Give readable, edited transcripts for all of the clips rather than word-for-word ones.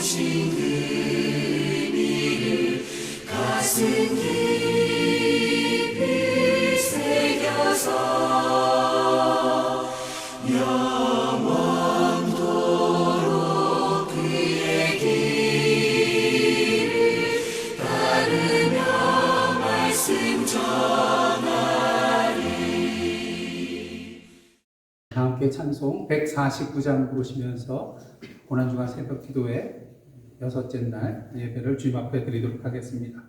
주신 그 의미를 가슴 깊이 새겨서 영원토록 그의 길을 따르며 말씀 전하리. 함께 찬송 149장 부르시면서 고난주간 새벽 기도회 여섯째 날 예배를 주님 앞에 드리도록 하겠습니다.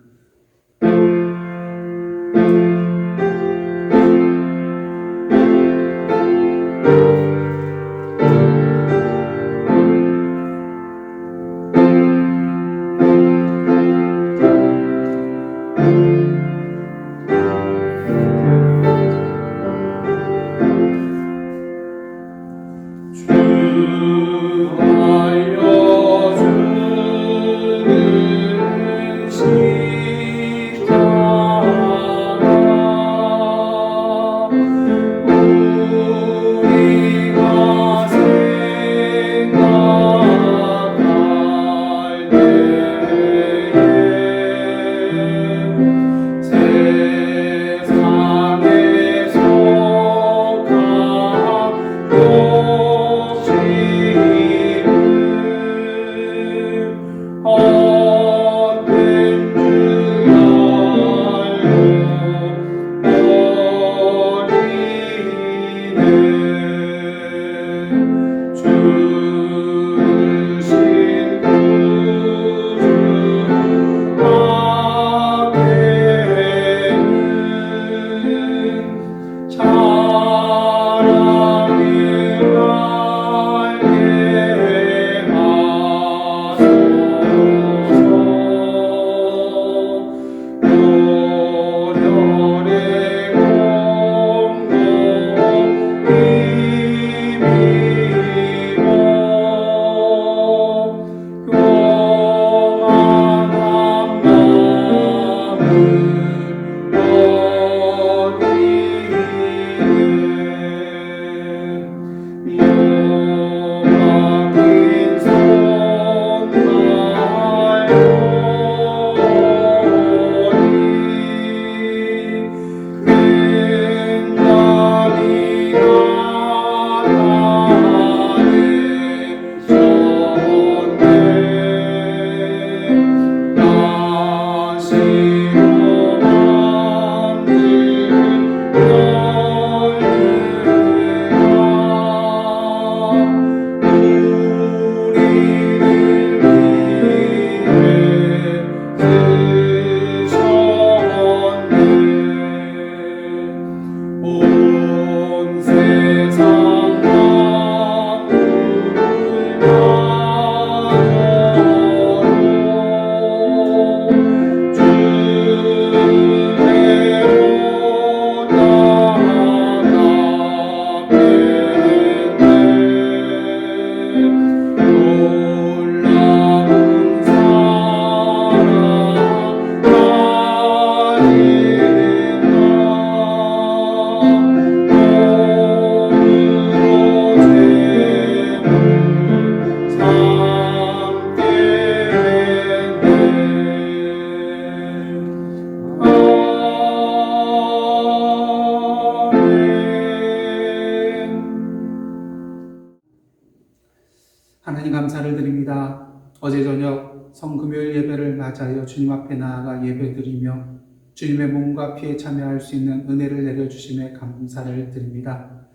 하나님 감사를 드립니다. 어제 저녁 성금요일 예배를 맞아요 주님 앞에 나아가 예배드리며 주님의 몸과 피에 참여할 수 있는 은혜를 내려주심에 감사를 드립니다.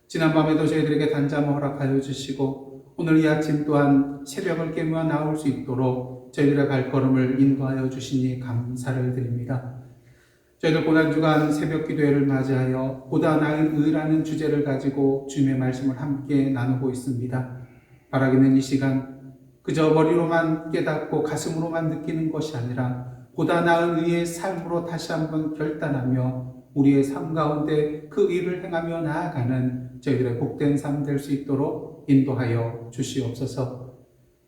지난밤에도 저희들에게 단잠을 허락하여 주시고 오늘 이 아침 또한 새벽을 깨며 나올 수 있도록 저희들의 발걸음을 인도하여 주시니 감사를 드립니다. 저희들 고난주간 새벽 기도회를 맞이하여 보다 나은 의라는 주제를 가지고 주님의 말씀을 함께 나누고 있습니다. 바라기는 이 시간 그저 머리로만 깨닫고 가슴으로만 느끼는 것이 아니라 보다 나은 의의 삶으로 다시 한번 결단하며 우리의 삶 가운데 그 일을 행하며 나아가는 저희들의 복된 삶 될 수 있도록 인도하여 주시옵소서.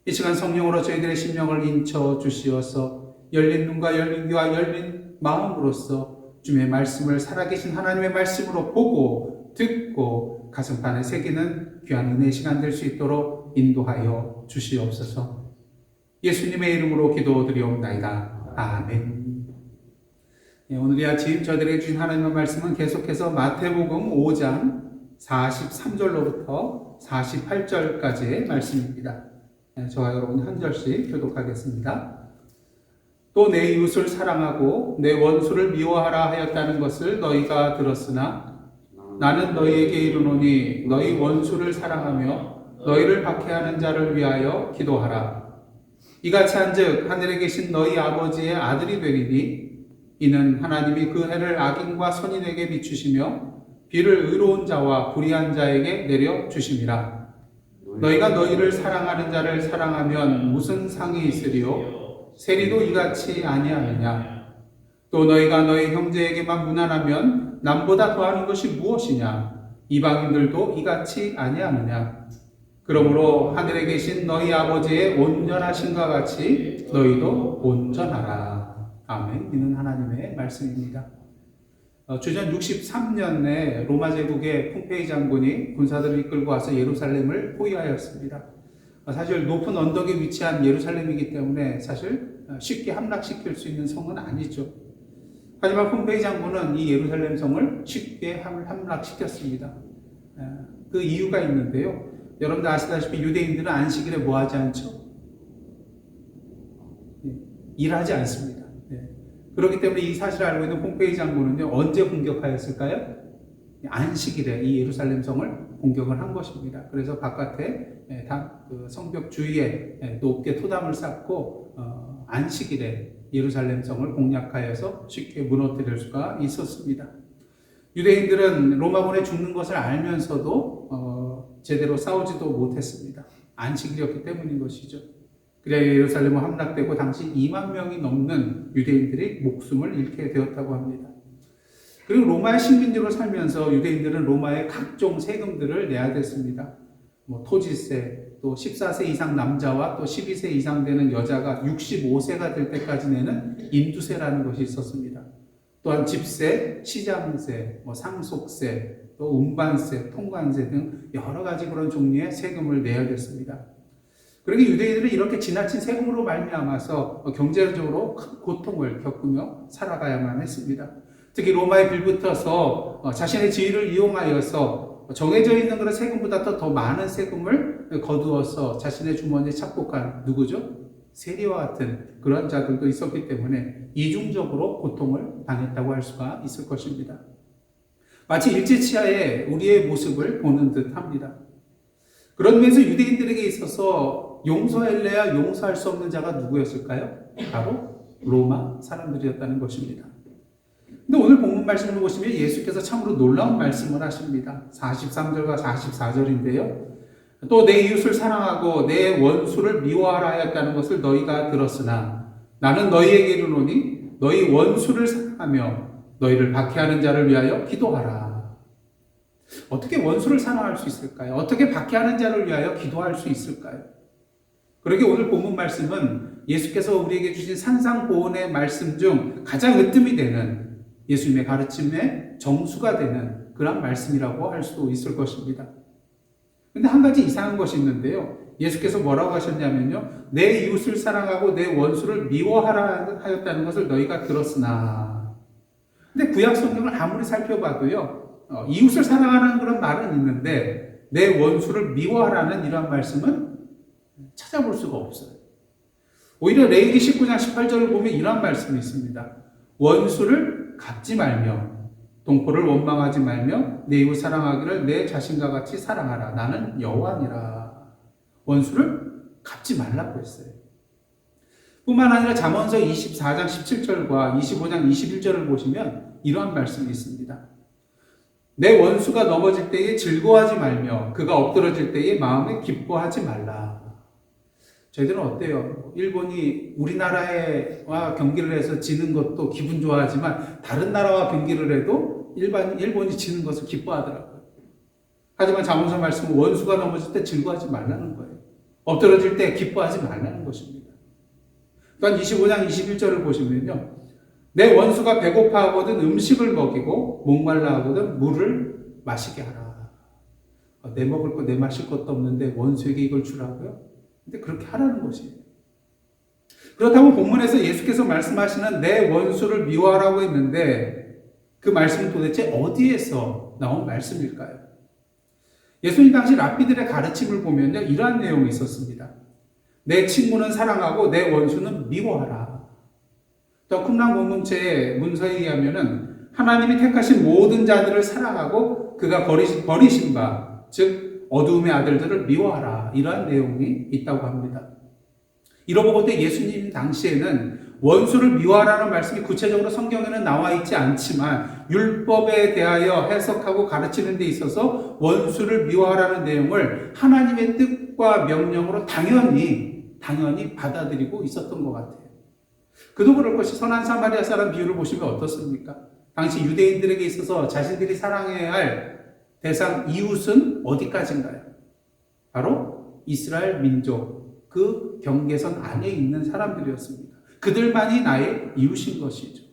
이 시간 성령으로 저희들의 심령을 인쳐 주시어서 열린 눈과 열린 귀와 열린 마음으로써 주님의 말씀을 살아계신 하나님의 말씀으로 보고 듣고 가슴판에 새기는 귀한 은혜의 시간 될 수 있도록 인도하여 주시옵소서. 예수님의 이름으로 기도드리옵나이다. 아멘. 오늘 이 아침 저들에게 주신 하나님의 말씀은 계속해서 마태복음 5장 43절로부터 48절까지의 말씀입니다. 저와 여러분 한 절씩 교독하겠습니다. 또 내 이웃을 사랑하고 내 원수를 미워하라 하였다는 것을 너희가 들었으나 나는 너희에게 이르노니 너희 원수를 사랑하며 너희를 박해하는 자를 위하여 기도하라. 이같이 한즉 하늘에 계신 너희 아버지의 아들이 되리니 이는 하나님이 그 해를 악인과 선인에게 비추시며 비를 의로운 자와 불의한 자에게 내려 주심이라. 너희가 너희를 사랑하는 자를 사랑하면 무슨 상이 있으리요? 세리도 이같이 아니하느냐? 또 너희가 너희 형제에게만 무난하면 남보다 더하는 것이 무엇이냐? 이방인들도 이같이 아니하느냐? 그러므로 하늘에 계신 너희 아버지의 온전하심과 같이 너희도 온전하라. 아멘. 이는 하나님의 말씀입니다. 주전 63년에 로마 제국의 폼페이 장군이 군사들을 이끌고 와서 예루살렘을 포위하였습니다. 사실 높은 언덕에 위치한 예루살렘이기 때문에 사실 쉽게 함락시킬 수 있는 성은 아니죠. 하지만 폼페이 장군은 이 예루살렘 성을 쉽게 함락시켰습니다. 그 이유가 있는데요. 여러분들 아시다시피 유대인들은 안식일에 뭐 하지 않죠? 일하지 않습니다. 그렇기 때문에 이 사실을 알고 있는 폼페이 장군은요, 언제 공격하였을까요? 안식일에 이 예루살렘 성을 공격을 한 것입니다. 그래서 바깥에 성벽 주위에 높게 토담을 쌓고 안식일에 예루살렘 성을 공략하여서 쉽게 무너뜨릴 수가 있었습니다. 유대인들은 로마군에 죽는 것을 알면서도 제대로 싸우지도 못했습니다. 안식일이었기 때문인 것이죠. 그래야 예루살렘은 함락되고 당시 2만 명이 넘는 유대인들이 목숨을 잃게 되었다고 합니다. 그리고 로마의 식민지로 살면서 유대인들은 로마의 각종 세금들을 내야 됐습니다. 토지세, 또 14세 이상 남자와 또 12세 이상 되는 여자가 65세가 될 때까지 내는 인두세라는 것이 있었습니다. 또한 집세, 시장세, 상속세, 또 운반세, 통관세 등 여러 가지 그런 종류의 세금을 내야 됐습니다. 그러니까 유대인들은 이렇게 지나친 세금으로 말미암아서 경제적으로 큰 고통을 겪으며 살아가야만 했습니다. 특히 로마에 빌붙어서 자신의 지위를 이용하여서 정해져 있는 그런 세금보다 더 많은 세금을 거두어서 자신의 주머니에 착복한 누구죠? 세리와 같은 그런 자들도 있었기 때문에 이중적으로 고통을 당했다고 할 수가 있을 것입니다. 마치 일제치하에 우리의 모습을 보는 듯 합니다. 그런 면에서 유대인들에게 있어서 용서할래야 용서할 수 없는 자가 누구였을까요? 바로 로마 사람들이었다는 것입니다. 근데 오늘 본문 말씀을 보시면 예수께서 참으로 놀라운 말씀을 하십니다. 43절과 44절인데요. 또 내 이웃을 사랑하고 내 원수를 미워하라 하였다는 것을 너희가 들었으나 나는 너희에게 이르노니 너희 원수를 사랑하며 너희를 박해하는 자를 위하여 기도하라. 어떻게 원수를 사랑할 수 있을까요? 어떻게 박해하는 자를 위하여 기도할 수 있을까요? 그러게 오늘 본문 말씀은 예수께서 우리에게 주신 산상보훈의 말씀 중 가장 으뜸이 되는 예수님의 가르침의 정수가 되는 그런 말씀이라고 할 수도 있을 것입니다. 근데 한 가지 이상한 것이 있는데요. 예수께서 뭐라고 하셨냐면요. 내 이웃을 사랑하고 내 원수를 미워하라 하였다는 것을 너희가 들었으나. 근데 구약 성경을 아무리 살펴봐도요. 이웃을 사랑하라는 그런 말은 있는데 내 원수를 미워하라는 이러한 말씀은 찾아볼 수가 없어요. 오히려 레위기 19장 18절을 보면 이러한 말씀이 있습니다. 원수를 갚지 말며 동포를 원망하지 말며 내 이웃 사랑하기를 내 자신과 같이 사랑하라. 나는 여호와니라. 원수를 갚지 말라고 했어요. 뿐만 아니라 잠언서 24장 17절과 25장 21절을 보시면 이러한 말씀이 있습니다. 내 원수가 넘어질 때에 즐거워하지 말며 그가 엎드러질 때에 마음에 기뻐하지 말라. 저희들은 어때요? 일본이 우리나라와 경기를 해서 지는 것도 기분 좋아하지만 다른 나라와 경기를 해도 일본이 지는 것을 기뻐하더라고요. 하지만 잠언서 말씀은 원수가 넘어질 때 즐거워하지 말라는 거예요. 엎드러질 때 기뻐하지 말라는 것입니다. 또한 25장 21절을 보시면요. 내 원수가 배고파 하거든 음식을 먹이고 목말라 하거든 물을 마시게 하라. 내 먹을 거 내 마실 것도 없는데 원수에게 이걸 주라고요? 근데 그렇게 하라는 것이에요. 그렇다면 본문에서 예수께서 말씀하시는 내 원수를 미워하라고 했는데 그 말씀은 도대체 어디에서 나온 말씀일까요? 예수님 당시 랍비들의 가르침을 보면요, 이러한 내용이 있었습니다. 내 친구는 사랑하고 내 원수는 미워하라. 또 쿰란 공동체의 문서에 의하면은 하나님이 택하신 모든 자들을 사랑하고 그가 버리신 바, 즉 어두움의 아들들을 미워하라. 이러한 내용이 있다고 합니다. 이러고 볼 때 예수님 당시에는 원수를 미워하라는 말씀이 구체적으로 성경에는 나와 있지 않지만 율법에 대하여 해석하고 가르치는 데 있어서 원수를 미워하라는 내용을 하나님의 뜻과 명령으로 당연히 받아들이고 있었던 것 같아요. 그도 그럴 것이 선한 사마리아 사람 비유를 보시면 어떻습니까? 당시 유대인들에게 있어서 자신들이 사랑해야 할 대상 이웃은 어디까지인가요? 바로 이스라엘 민족, 그 경계선 안에 있는 사람들이었습니다. 그들만이 나의 이웃인 것이죠.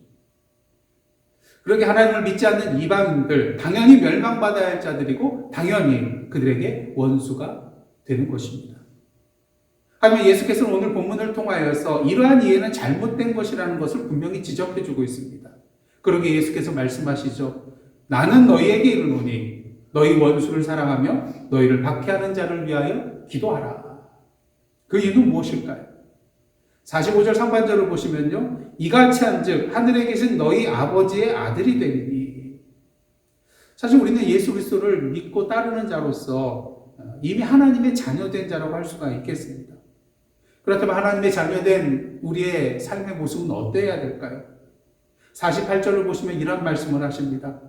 그렇게 하나님을 믿지 않는 이방인들, 당연히 멸망받아야 할 자들이고 당연히 그들에게 원수가 되는 것입니다. 하지만 예수께서는 오늘 본문을 통하여서 이러한 이해는 잘못된 것이라는 것을 분명히 지적해주고 있습니다. 그러게 예수께서 말씀하시죠. 나는 너희에게 이르노니 너희 원수를 사랑하며 너희를 박해하는 자를 위하여 기도하라. 그 이유는 무엇일까요? 45절 상반절을 보시면요, 이같이 한즉 하늘에 계신 너희 아버지의 아들이 되리니. 사실 우리는 예수 그리스도를 믿고 따르는 자로서 이미 하나님의 자녀된 자라고 할 수가 있겠습니다. 그렇다면 하나님의 자녀된 우리의 삶의 모습은 어때야 될까요? 48절을 보시면 이런 말씀을 하십니다.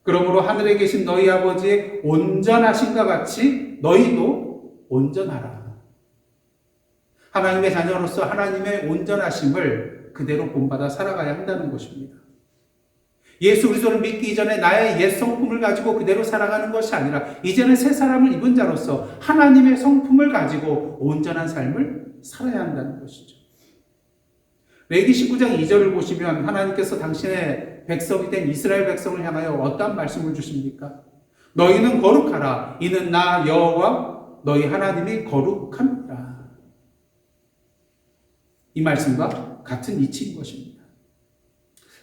그러므로 하늘에 계신 너희 아버지의 온전하심과 같이 너희도 온전하라. 하나님의 자녀로서 하나님의 온전하심을 그대로 본받아 살아가야 한다는 것입니다. 예수 그리스도를 믿기 이전에 나의 옛 성품을 가지고 그대로 살아가는 것이 아니라 이제는 새 사람을 입은 자로서 하나님의 성품을 가지고 온전한 삶을 살아야 한다는 것이죠. 레위기 19장 2절을 보시면 하나님께서 당신의 백성이 된 이스라엘 백성을 향하여 어떠한 말씀을 주십니까? 너희는 거룩하라. 이는 나 여호와 너희 하나님이 거룩합니다. 이 말씀과 같은 이치인 것입니다.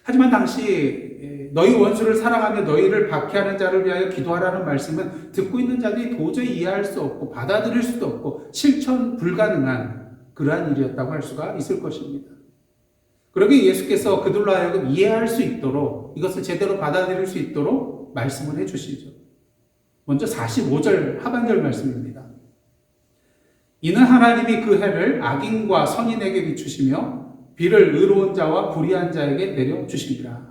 하지만 당시 너희 원수를 사랑하며 너희를 박해하는 자를 위하여 기도하라는 말씀은 듣고 있는 자들이 도저히 이해할 수 없고 받아들일 수도 없고 실천 불가능한 그러한 일이었다고 할 수가 있을 것입니다. 그러기에 예수께서 그들로 하여금 이해할 수 있도록 이것을 제대로 받아들일 수 있도록 말씀을 해주시죠. 먼저 45절 하반절 말씀입니다. 이는 하나님이 그 해를 악인과 선인에게 비추시며 비를 의로운 자와 불의한 자에게 내려주시리라.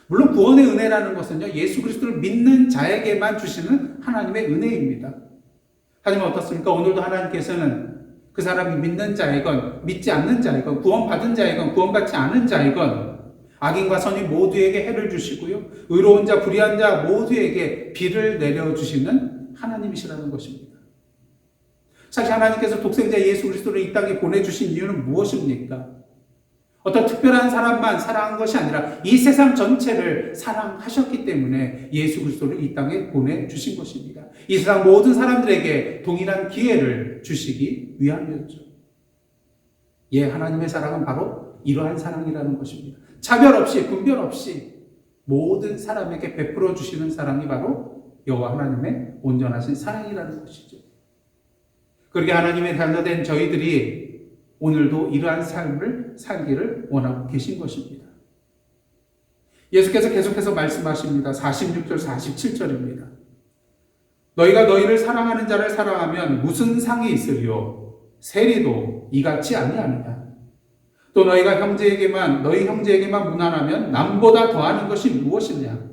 물론 구원의 은혜라는 것은요, 예수 그리스도를 믿는 자에게만 주시는 하나님의 은혜입니다. 하지만 어떻습니까? 오늘도 하나님께서는 그 사람이 믿는 자이건 믿지 않는 자이건 구원받은 자이건 구원받지 않은 자이건 악인과 선인 모두에게 해를 주시고요, 의로운 자 불의한 자 모두에게 비를 내려주시는 하나님이시라는 것입니다. 사실 하나님께서 독생자 예수 그리스도를 이 땅에 보내주신 이유는 무엇입니까? 어떤 특별한 사람만 사랑한 것이 아니라 이 세상 전체를 사랑하셨기 때문에 예수 그리스도를 이 땅에 보내주신 것입니다. 이 세상 모든 사람들에게 동일한 기회를 주시기 위함이었죠. 예, 하나님의 사랑은 바로 이러한 사랑이라는 것입니다. 차별 없이 분별 없이 모든 사람에게 베풀어 주시는 사랑이 바로 여호와 하나님의 온전하신 사랑이라는 것이죠. 그렇게 하나님의 자녀된 저희들이 오늘도 이러한 삶을 살기를 원하고 계신 것입니다. 예수께서 계속해서 말씀하십니다. 46절, 47절입니다. 너희가 너희를 사랑하는 자를 사랑하면 무슨 상이 있으리요? 세리도 이같이 아니하느냐? 또 너희가 너희 형제에게만 무난하면 남보다 더하는 것이 무엇이냐?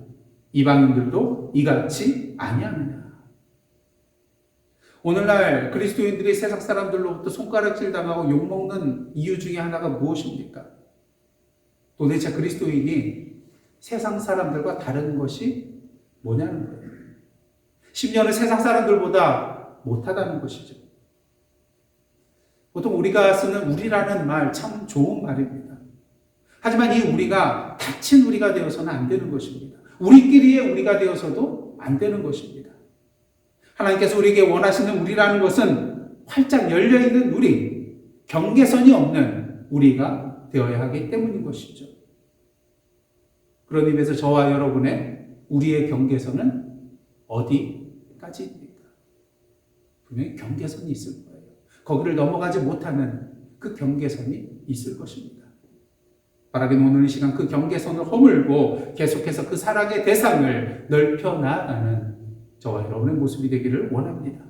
이방인들도 이같이 아니하느냐? 오늘날 그리스도인들이 세상 사람들로부터 손가락질 당하고 욕먹는 이유 중에 하나가 무엇입니까? 도대체 그리스도인이 세상 사람들과 다른 것이 뭐냐는 거예요. 심지어는 세상 사람들보다 못하다는 것이죠. 보통 우리가 쓰는 우리라는 말 참 좋은 말입니다. 하지만 이 우리가 닫힌 우리가 되어서는 안 되는 것입니다. 우리끼리의 우리가 되어서도 안 되는 것입니다. 하나님께서 우리에게 원하시는 우리라는 것은 활짝 열려있는 우리, 경계선이 없는 우리가 되어야 하기 때문인 것이죠. 그런 의미에서 저와 여러분의 우리의 경계선은 어디까지입니까? 분명히 경계선이 있을 거예요. 거기를 넘어가지 못하는 그 경계선이 있을 것입니다. 바라기는 오늘 이 시간 그 경계선을 허물고 계속해서 그 사랑의 대상을 넓혀 나아가는 저와 여러분의 모습이 되기를 원합니다.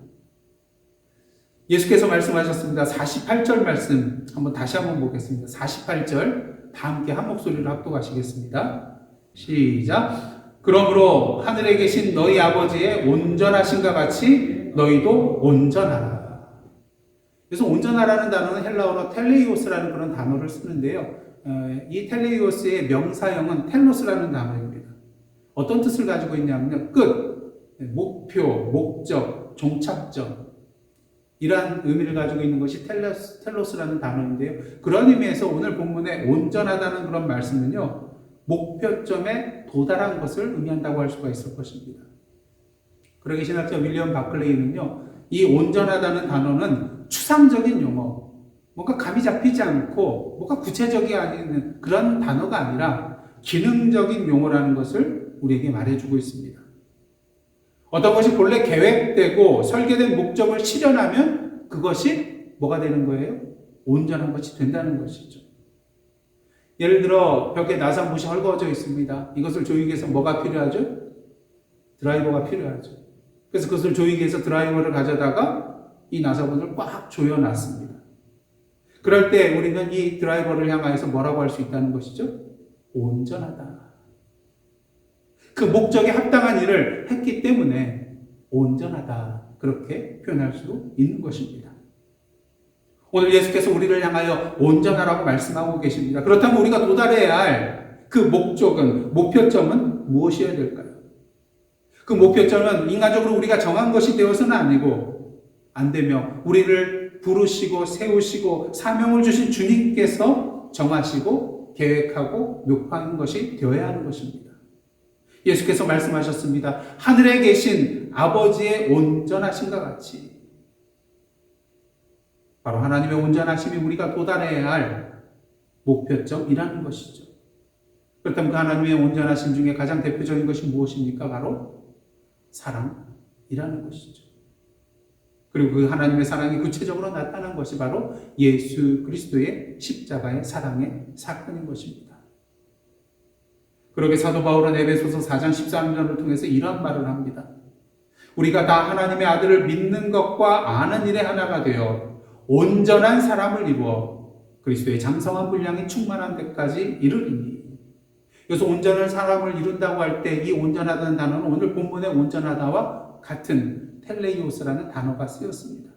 예수께서 말씀하셨습니다. 48절 말씀 다시 한번 보겠습니다. 48절 다 함께 한 목소리로 합독하시겠습니다. 시작. 그러므로 하늘에 계신 너희 아버지의 온전하신가 같이 너희도 온전하라. 그래서 온전하라는 단어는 헬라어로 텔레이오스라는 그런 단어를 쓰는데요. 이 텔레이오스의 명사형은 텔로스라는 단어입니다. 어떤 뜻을 가지고 있냐면요. 끝, 목표, 목적, 종착점 이러한 의미를 가지고 있는 것이 텔로스라는 단어인데요. 그런 의미에서 오늘 본문에 온전하다는 그런 말씀은요. 목표점에 도달한 것을 의미한다고 할 수가 있을 것입니다. 그러기 신학자 윌리엄 바클레이는요. 이 온전하다는 단어는 추상적인 용어, 뭔가 감이 잡히지 않고 뭔가 구체적이 아닌 그런 단어가 아니라 기능적인 용어라는 것을 우리에게 말해주고 있습니다. 어떤 것이 본래 계획되고 설계된 목적을 실현하면 그것이 뭐가 되는 거예요? 온전한 것이 된다는 것이죠. 예를 들어 벽에 나사못이 헐거워져 있습니다. 이것을 조이기 위해서 뭐가 필요하죠? 드라이버가 필요하죠. 그래서 그것을 조이기 위해서 드라이버를 가져다가 이 나사못을 꽉 조여놨습니다. 그럴 때 우리는 이 드라이버를 향하여서 뭐라고 할 수 있다는 것이죠? 온전하다. 그 목적에 합당한 일을 했기 때문에 온전하다. 그렇게 표현할 수 있는 것입니다. 오늘 예수께서 우리를 향하여 온전하라고 말씀하고 계십니다. 그렇다면 우리가 도달해야 할 그 목적은, 목표점은 무엇이어야 될까요? 그 목표점은 인간적으로 우리가 정한 것이 되어서는 아니고 안 되며 우리를 부르시고 세우시고 사명을 주신 주님께서 정하시고 계획하고 묘파하는 것이 되어야 하는 것입니다. 예수께서 말씀하셨습니다. 하늘에 계신 아버지의 온전하심과 같이 바로 하나님의 온전하심이 우리가 도달해야 할 목표점이라는 것이죠. 그렇다면 그 하나님의 온전하심 중에 가장 대표적인 것이 무엇입니까? 바로 사랑이라는 것이죠. 그리고 그 하나님의 사랑이 구체적으로 나타난 것이 바로 예수 그리스도의 십자가의 사랑의 사건인 것입니다. 그러게 사도 바울은 에베소서 4장 13절을 통해서 이런 말을 합니다. 우리가 다 하나님의 아들을 믿는 것과 아는 일에 하나가 되어 온전한 사람을 이루어 그리스도의 장성한 분량이 충만한 데까지 이르리니. 그래서 온전한 사람을 이룬다고 할 때 이 온전하다는 단어는 오늘 본문의 온전하다와 같은 텔레이오스라는 단어가 쓰였습니다.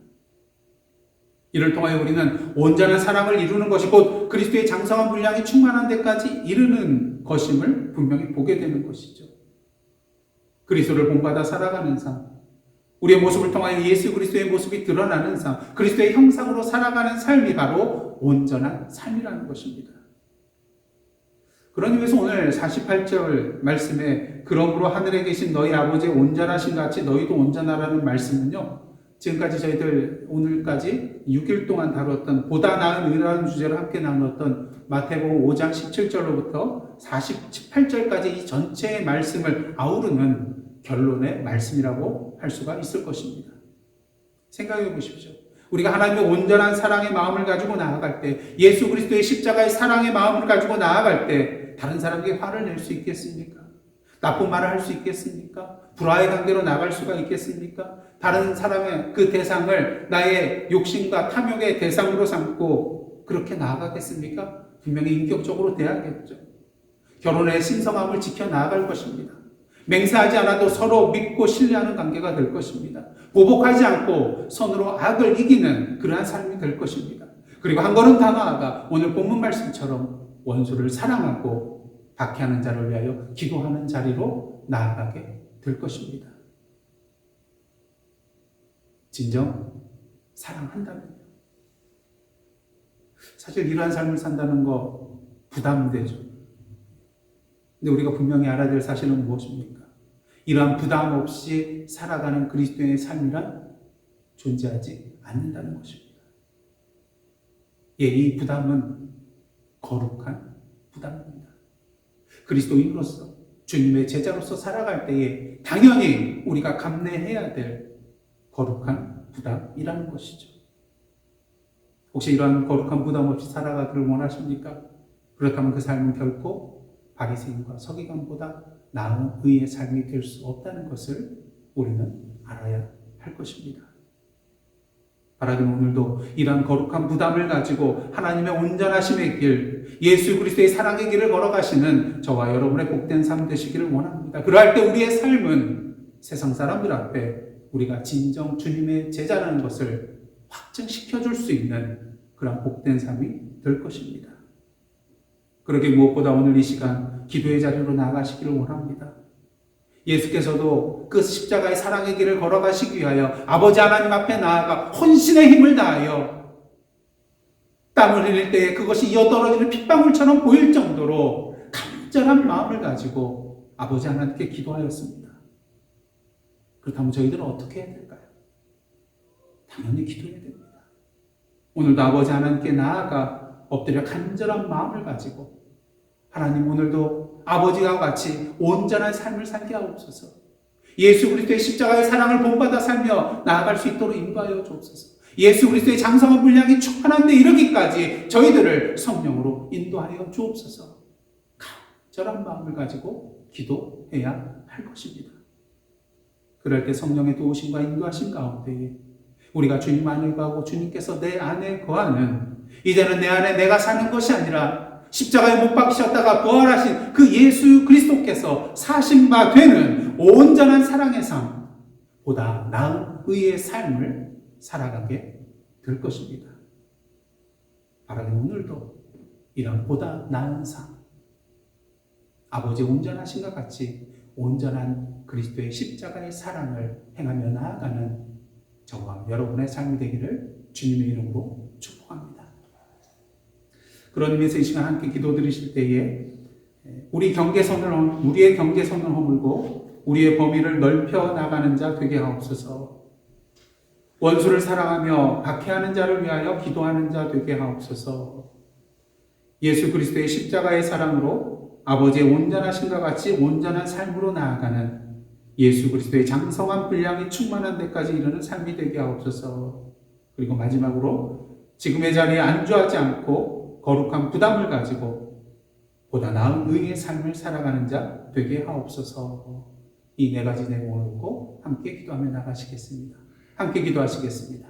이를 통하여 우리는 온전한 사람을 이루는 것이 곧 그리스도의 장성한 분량이 충만한 데까지 이르는 것임을 분명히 보게 되는 것이죠. 그리스도를 본받아 살아가는 삶, 우리의 모습을 통하여 예수 그리스도의 모습이 드러나는 삶, 그리스도의 형상으로 살아가는 삶이 바로 온전한 삶이라는 것입니다. 그런 의미에서 오늘 48절 말씀에 그러므로 하늘에 계신 너희 아버지의 온전하신 같이 너희도 온전하라는 말씀은요. 지금까지 저희들 오늘까지 6일 동안 다뤘던 보다 나은 의라는 주제로 함께 나눴던 마태복음 5장 17절로부터 48절까지 이 전체의 말씀을 아우르는 결론의 말씀이라고 할 수가 있을 것입니다. 생각해 보십시오. 우리가 하나님의 온전한 사랑의 마음을 가지고 나아갈 때, 예수 그리스도의 십자가의 사랑의 마음을 가지고 나아갈 때 다른 사람에게 화를 낼 수 있겠습니까? 나쁜 말을 할 수 있겠습니까? 불화의 관계로 나갈 수가 있겠습니까? 다른 사람의 그 대상을 나의 욕심과 탐욕의 대상으로 삼고 그렇게 나아가겠습니까? 분명히 인격적으로 대하겠죠. 결혼의 신성함을 지켜나갈 것입니다. 맹세하지 않아도 서로 믿고 신뢰하는 관계가 될 것입니다. 보복하지 않고 선으로 악을 이기는 그러한 삶이 될 것입니다. 그리고 한 걸음 더 나아가 오늘 본문 말씀처럼 원수를 사랑하고 박해하는 자를 위하여 기도하는 자리로 나아가게 될 것입니다. 진정 사랑한다면요. 사실 이러한 삶을 산다는 거 부담되죠. 근데 우리가 분명히 알아야 될 사실은 무엇입니까? 이러한 부담 없이 살아가는 그리스도의 삶이란 존재하지 않는다는 것입니다. 이 부담은 거룩한 부담입니다. 그리스도인으로서 주님의 제자로서 살아갈 때에 당연히 우리가 감내해야 될 거룩한 부담이라는 것이죠. 혹시 이러한 거룩한 부담 없이 살아가기를 원하십니까? 그렇다면 그 삶은 결코 바리새인과 서기관보다 나은 의의 삶이 될 수 없다는 것을 우리는 알아야 할 것입니다. 바라기는 오늘도 이러한 거룩한 부담을 가지고 하나님의 온전하심의 길, 예수 그리스도의 사랑의 길을 걸어가시는 저와 여러분의 복된 삶 되시기를 원합니다. 그러할 때 우리의 삶은 세상 사람들 앞에 우리가 진정 주님의 제자라는 것을 확증시켜줄 수 있는 그런 복된 삶이 될 것입니다. 그러게 무엇보다 오늘 이 시간 기도의 자리로 나아가시기를 원합니다. 예수께서도 그 십자가의 사랑의 길을 걸어가시기 위하여 아버지 하나님 앞에 나아가 혼신의 힘을 다하여 땀을 흘릴 때에 그것이 이어떨어지는 핏방울처럼 보일 정도로 간절한 마음을 가지고 아버지 하나님께 기도하였습니다. 그렇다면 저희들은 어떻게 해야 될까요? 당연히 기도해야 됩니다. 오늘도 아버지 하나님께 나아가 엎드려 간절한 마음을 가지고 하나님 오늘도 아버지와 같이 온전한 삶을 살게 하옵소서. 예수 그리스도의 십자가의 사랑을 본받아 살며 나아갈 수 있도록 인도하여 주옵소서. 예수 그리스도의 장성한 분량이 충만한 데 이르기까지 저희들을 성령으로 인도하여 주옵소서. 간절한 마음을 가지고 기도해야 할 것입니다. 그럴 때 성령의 도우심과 인도하심 가운데에 우리가 주님 안에 거하고 주님께서 내 안에 거하는, 이제는 내 안에 내가 사는 것이 아니라 십자가에 못 박히셨다가 부활하신 그 예수 그리스도께서 사신 바 되는 온전한 사랑의 삶, 보다 나은 의의 삶을 살아가게 될 것입니다. 바라기는 오늘도 이런 보다 나은 삶, 아버지의 온전하신과 같이 온전한 그리스도의 십자가의 사랑을 행하며 나아가는 저와 여러분의 삶이 되기를 주님의 이름으로 축복합니다. 그런 의미에서 이 시간 함께 기도 드리실 때에 우리의 경계선을 허물고 우리의 범위를 넓혀 나가는 자 되게 하옵소서. 원수를 사랑하며 박해하는 자를 위하여 기도하는 자 되게 하옵소서. 예수 그리스도의 십자가의 사랑으로 아버지의 온전하심과 같이 온전한 삶으로 나아가는 예수 그리스도의 장성한 분량이 충만한 데까지 이르는 삶이 되게 하옵소서. 그리고 마지막으로 지금의 자리에 안주하지 않고 거룩한 부담을 가지고 보다 나은 의의 삶을 살아가는 자 되게 하옵소서. 이 네 가지 내용을 놓고 함께 기도하며 나가시겠습니다. 함께 기도하시겠습니다.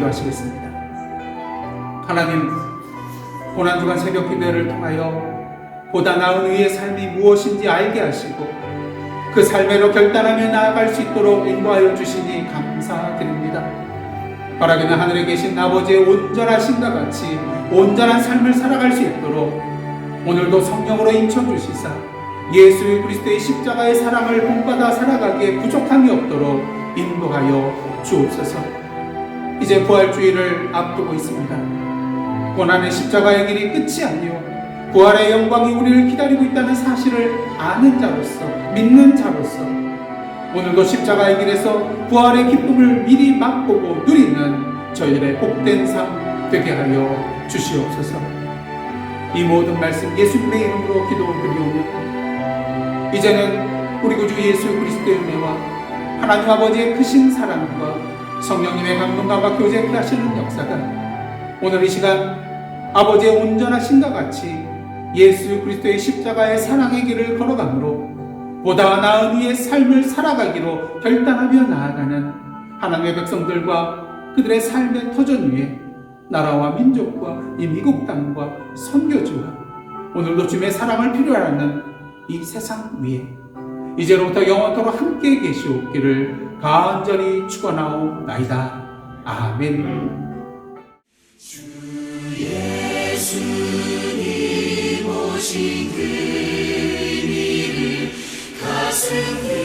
기도하시겠습니다. 하나님, 고난주간 새벽 기도를 통하여 보다 나은 의의 삶이 무엇인지 알게 하시고 그 삶으로 결단하며 나아갈 수 있도록 인도하여 주시니 감사드립니다. 바라기는 하늘에 계신 아버지의 온전하신과 같이 온전한 삶을 살아갈 수 있도록 오늘도 성령으로 인쳐주시사 예수 그리스도의 십자가의 사랑을 본받아 살아가기에 부족함이 없도록 인도하여 주옵소서. 이제 부활주의를 앞두고 있습니다. 고난의 십자가의 길이 끝이 아니요 부활의 영광이 우리를 기다리고 있다는 사실을 아는 자로서, 믿는 자로서 오늘도 십자가의 길에서 부활의 기쁨을 미리 맛보고 누리는 저희들의 복된 삶 되게 하여 주시옵소서. 이 모든 말씀 예수님의 이름으로 기도드리오며 이제는 우리 구주 예수 그리스도의 은혜와 하나님 아버지의 크신 사랑과 성령님의 감동과 교제케 하시는 역사가 오늘 이 시간 아버지의 온전하신과 같이 예수 그리스도의 십자가의 사랑의 길을 걸어가므로 보다 나은 이의 삶을 살아가기로 결단하며 나아가는 하나님의 백성들과 그들의 삶의 터전 위에 나라와 민족과 이 미국 땅과 선교지와 오늘도 주님의 사랑을 필요로 하는 이 세상 위에 이제로부터 영원토록 함께 계시옵기를 간절히 축원하옵나이다. 아멘. 주 예수님 오신 그 일을 가슴